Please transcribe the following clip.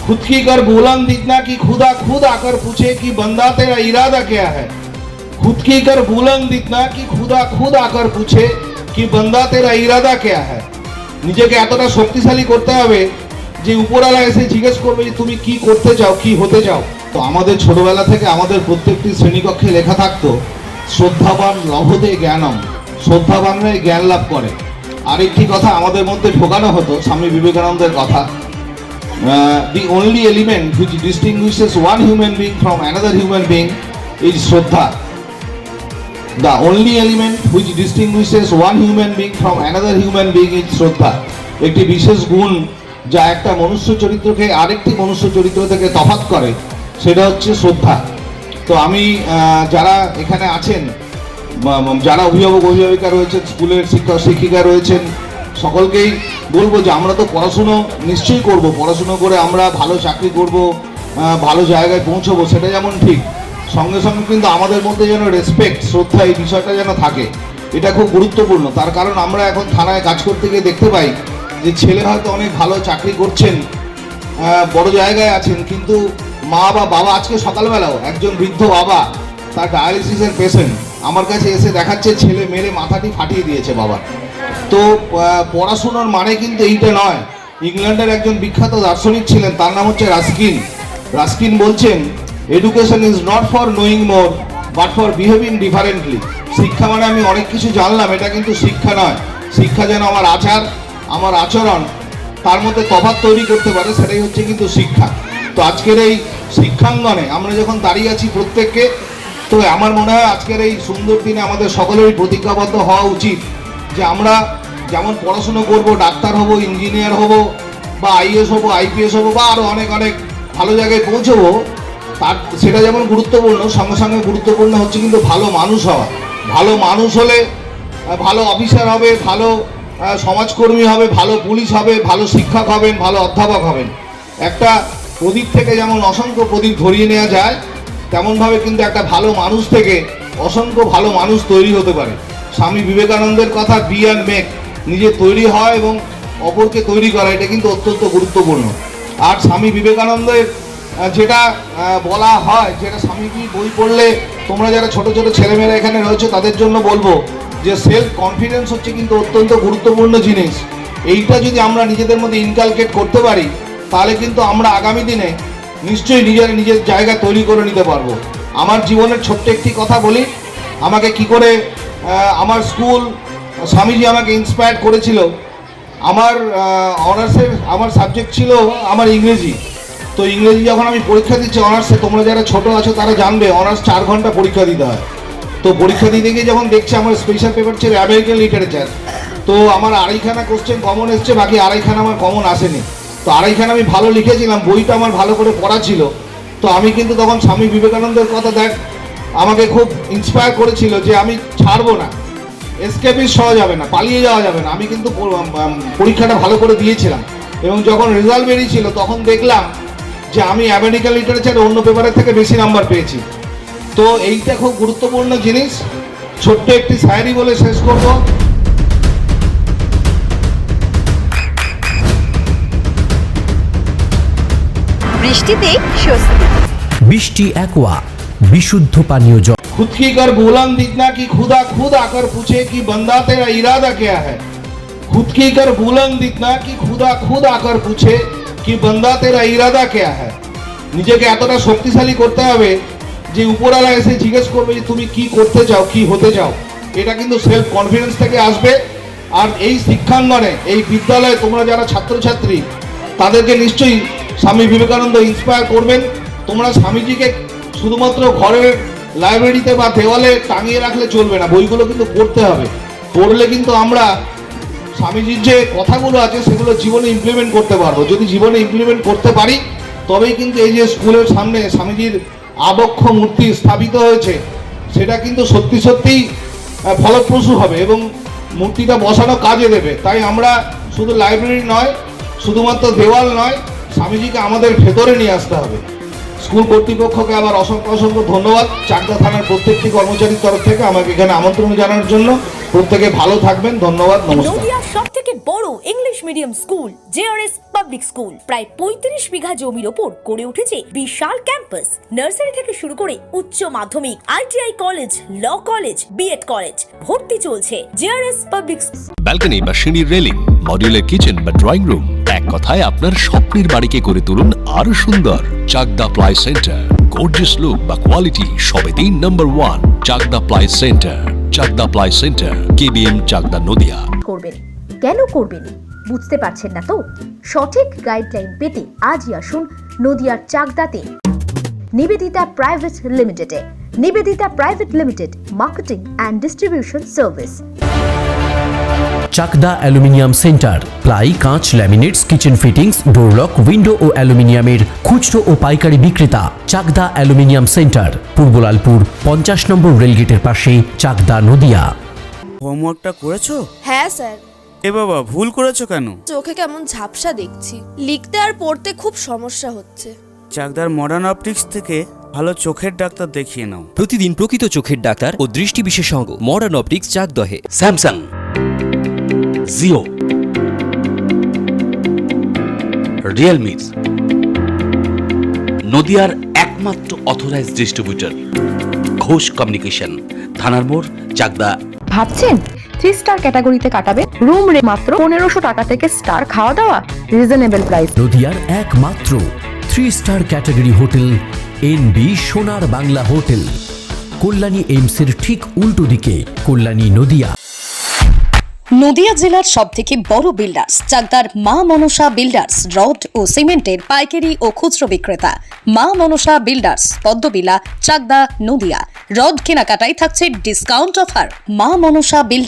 खुद की कर बुलंद इतना कि खुदा खुद आकर पूछे कि बंदा तेरा इरादा क्या है। खुद की कर बुलंद इतना कि खुदा खुद आकर पूछे कि बंदा तेरा इरादा क्या है। নিজেকে এতটা শক্তিশালী করতে হবে যে উপরওয়ালা এসে জিজ্ঞেস করবে যে তুমি কি করতে চাও, কি হতে চাও। তো আমাদের ছোটবেলা থেকে আমাদের প্রত্যেকটি শ্রেণীকক্ষে লেখা থাকতো শ্রদ্ধাবান লভতে জ্ঞানম, শ্রদ্ধাবানরাই জ্ঞান লাভ করে। আরেকটি কথা আমাদের মধ্যে ঢোকানো হতো স্বামী বিবেকানন্দের কথা, the only element which distinguishes one human being from another human being is Shraddha. The only element which distinguishes one human being from another human being is Shraddha. একটি বিশেষ গুণ যা একটা মনুষ্য চরিত্রকে আরেকটি মনুষ্য চরিত্র থেকে তফাৎ করে সেটা হচ্ছে শ্রদ্ধা। তো আমি যারা এখানে আছেন, যারা অভিভাবক অভিভাবিকা রয়েছেন, স্কুলের শিক্ষক শিক্ষিকা রয়েছেন, সকলকেই বলবো যে আমরা তো পড়াশুনো নিশ্চয়ই করব, পড়াশুনো করে আমরা ভালো চাকরি করব, ভালো জায়গায় পৌঁছবো, সেটা যেমন ঠিক, সঙ্গে সঙ্গে কিন্তু আমাদের মধ্যে যেন রেসপেক্ট, শ্রদ্ধা, এই বিষয়টা যেন থাকে, এটা খুব গুরুত্বপূর্ণ। তার কারণ আমরা এখন থানায় কাজ করতে গিয়ে দেখতে পাই যে ছেলে হয়তো অনেক ভালো চাকরি করছেন, বড় জায়গায় আছেন, কিন্তু মা বা বাবা, আজকে সকালবেলাও একজন বৃদ্ধ বাবা, তার ডায়ালিসিসের পেশেন্ট, আমার কাছে এসে দেখাচ্ছে ছেলে মেরে মাথাটি ফাটিয়ে দিয়েছে বাবা। তো পড়াশুনোর মানে কিন্তু এইটা নয়। ইংল্যান্ডের একজন বিখ্যাত দার্শনিক ছিলেন, তার নাম হচ্ছে রাস্কিন। রাস্কিন বলছেন education is not for knowing more but for behaving differently. শিক্ষা মানে আমি অনেক কিছু জানলাম, এটা কিন্তু শিক্ষা নয়। শিক্ষা যেন আমার আচার, আমার আচরণ, তার মধ্যে তফাৎ তৈরি করতে পারে, সেটাই হচ্ছে কিন্তু শিক্ষা। তো আজকের এই শিক্ষাঙ্গনে আমরা যখন দাঁড়িয়ে আছি প্রত্যেককে, তো আমার মনে হয় আজকের এই সুন্দর দিনে আমাদের সকলেরই প্রতিজ্ঞাবদ্ধ হওয়া উচিত যে আমরা যেমন পড়াশুনো করব, ডাক্তার হব, ইঞ্জিনিয়ার হব, বা আইএস হব, আইপিএস হব, বা আরও অনেক অনেক ভালো জায়গায় পৌঁছবো, তার সেটা যেমন গুরুত্বপূর্ণ, সঙ্গে সঙ্গে গুরুত্বপূর্ণ হচ্ছে কিন্তু ভালো মানুষ হওয়া। ভালো মানুষ হলে ভালো অফিসার হবে, ভালো সমাজকর্মী হবে, ভালো পুলিশ হবে, ভালো শিক্ষক হবেন, ভালো অধ্যাপক হবেন। একটা প্রদীপ থেকে যেমন অসংখ্য প্রদীপ ধরিয়ে নেওয়া যায়, তেমনভাবে কিন্তু একটা ভালো মানুষ থেকে অসংখ্য ভালো মানুষ তৈরি হতে পারে। স্বামী বিবেকানন্দের কথা, বি অ্যান্ড মেক, নিজে তৈরি হয় এবং অপরকে তৈরি করা, এটা কিন্তু অত্যন্ত গুরুত্বপূর্ণ। আর স্বামী বিবেকানন্দের যেটা বলা হয়, যেটা স্বামীজি বই পড়লে তোমরা যারা ছোট ছোট ছেলেমেয়েরা এখানে রয়েছে তাদের জন্য বলবো যে সেলফ কনফিডেন্স হচ্ছে কিন্তু অত্যন্ত গুরুত্বপূর্ণ জিনিস। এইটা যদি আমরা নিজেদের মধ্যে ইনকালকেট করতে পারি, তাহলে কিন্তু আমরা আগামী দিনে নিশ্চয়ই নিজের জায়গা তৈরি করে নিতে পারবো। আমার জীবনের ছোট্ট একটি কথা বলি, আমাকে কি করে আমার স্কুল, স্বামীজি আমাকে ইন্সপায়ার করেছিল। আমার অনার্সের আমার সাবজেক্ট ছিল আমার ইংরেজি। তো ইংরেজি যখন আমি পরীক্ষা দিচ্ছি অনার্সে, তোমরা যারা ছোট আছো তারা জানবে অনার্স 4 ঘন্টা পরীক্ষা দিতে হয়। তো পরীক্ষা দিতে গিয়ে যখন দেখছি আমার স্পেশাল পেপার ছিল আমেরিকান লিটারেচার, তো আমার 2.5খানা কোশ্চেন কমন এসছে, বাকি 2.5খানা আমার কমন আসেনি। তো 2.5খানা আমি ভালো লিখেছিলাম, বইটা আমার ভালো করে পড়া ছিল। তো আমি কিন্তু তখন স্বামী বিবেকানন্দের কথা আমাকে খুব ইন্সপায়ার করেছিল যে আমি ছাড়বো না, এসকেপিস হওয়া যাবে না, পালিয়ে যাওয়া যাবে না। আমি কিন্তু পরীক্ষাটা ভালো করে দিয়েছিলাম এবং যখন রেজাল্ট বেরিয়েছিল তখন দেখলাম যে আমি আমেরিকান লিটারেচারে অন্য পেপারের থেকে বেশি নাম্বার পেয়েছি। তো এইটা খুব গুরুত্বপূর্ণ জিনিস। ছোট্ট একটি শায়রি বলে শেষ করব। বৃষ্টিতে স্বস্তি। বৃষ্টি অ্যাকোয়া, বিশুদ্ধ পানীয় জল। खुद की कर बुलंद इतना कि खुदा खुद आकर पूछे कि बंदा तेरा इरादा क्या है। खुद की कर बुलंद इतना कि खुदा खुद आकर पूछे कि बंदा तेरा इरादा क्या है। নিজেকে এতটা শক্তিশালী করতে হবে যে উপরওয়ালা এসে জিজ্ঞেস করবে যে তুমি কি করতে চাও, কি হতে চাও। এটা কিন্তু সেলফ কনফিডেন্স থেকে আসবে। আর এই শিক্ষাঙ্গনে, এই বিদ্যালয়ে তোমরা যারা ছাত্রছাত্রী, তাদেরকে নিশ্চয়ই স্বামী বিবেকানন্দ ইন্সপায়ার করবেন। তোমরা স্বামীজিকে শুধুমাত্র ঘরের লাইব্রেরিতে বা দেওয়ালে টাঙিয়ে রাখলে চলবে না, বইগুলো কিন্তু পড়তে হবে। পড়লে কিন্তু আমরা স্বামীজির যে কথাগুলো আছে সেগুলো জীবনে ইমপ্লিমেন্ট করতে পারবো। যদি জীবনে ইমপ্লিমেন্ট করতে পারি তবেই কিন্তু এই যে স্কুলের সামনে স্বামীজির আবক্ষ মূর্তি স্থাপিত হয়েছে, সেটা কিন্তু সত্যি সত্যিই ফলপ্রসূ হবে এবং মূর্তিটা বসানো কাজে দেবে। তাই আমরা শুধু লাইব্রেরি নয়, শুধুমাত্র দেওয়াল নয়, স্বামীজিকে আমাদের ভেতরে নিয়ে আসতে হবে। স্কুল কর্তৃপক্ষকে আবার অসংখ্য অসংখ্য ধন্যবাদ চাকদা থানার প্রত্যেকটি কর্মচারীর তরফ থেকে আমাকে এখানে আমন্ত্রণ জানানোর জন্য। প্রত্যেকে ভালো থাকবেন, ধন্যবাদ, নমস্কার। নদিয়ার সব থেকে বড় English medium school JRS public school প্রায় 35 বিঘা জমির ওপর গড়ে উঠেছে বিশাল ক্যাম্পাস। নার্সারি থেকে শুরু করে উচ্চ মাধ্যমিক, ITI college, law college, BEd college, ভর্তি চলছে জেআরএস পাবলিক। ব্যালকনি বা সিঁড়ির রেলিং, মডিউলার কিচেন বা ড্রয়িং রুম, এক কথায় আপনার স্বপ্নের বাড়িকে করে তুলুন আরো সুন্দর। Chakdah ply centre, gorgeous look বা কোয়ালিটি সবে 3 নম্বর 1 Chakdah ply centre. Chakdah ply centre, KBM, Chakdah, Nadia. করবেন কেন করবেন বুঝতে পারছেন না তো? সঠিক গাইডলাইন পেতে আজই আসুন নদিয়ার চাকদাতে নিবেদিতা প্রাইভেট লিমিটেডে। Nivedita private limited, marketing and distribution service. Chakdah aluminium centre, ply, কাঁচ, laminates, kitchen fittings, door lock, window ও অ্যালুমিনিয়ামের খুচরো ও পাইকারি বিক্রেতা। চাকদা অ্যালুমিনিয়াম সেন্টার, পূর্বলালপুর 50 নম্বর রেলগেটের পাশে, চাকদা, নদিয়া। হোমওয়ার্কটা করেছো? হ্যাঁ স্যার। এ বাবা, ভুল করেছো কেন? চোখে কেমন ঝাপসা দেখছি, লিখতে আর পড়তে খুব সমস্যা হচ্ছে। চাকদার মডার্ন অপটিক্স থেকে ভালো চোখের ডাক্তার দেখিয়ে নাও। প্রতিদিন প্রকৃত চোখের ডাক্তার ও দৃষ্টি বিশেষজ্ঞ মডার্ন অপটিক্স, চাকদহে। স্যামসাং, জিও, রিয়েলমি, নদিয়ার একমাত্র অথরাইজড ডিস্ট্রিবিউটর ঘোষ কমিউনিকেশন, থানার মোড়, চাকদা। ভাবছেন 3 স্টার ক্যাটাগরিতে কাটাবেন? রুম রে মাত্র 1500 টাকা থেকে স্টার, খাওয়া দাওয়া রিজনেবল প্রাইস। নদিয়ার একমাত্র 3 স্টার ক্যাটাগরি হোটেল এনবি সোনার বাংলা হোটেল, কল্যাণী এইমসের ঠিক উল্টো দিকে, কল্যাণী, নদিয়া। নদিয়া জেলার সব থেকে বড় বিল্ডার্স চাকদার মা মনসা বিল্ডার্স, রড ও সিমেন্টের পাইকারি ও খুচরো বিক্রেতা। মা মনসা বিল্ডার্স, পদ্মবিলা, চাকদা, নদিয়া। রড কেনাকাটায় থাকছে ডিসকাউন্ট অফার। মা মনসা বিল্ডার্স।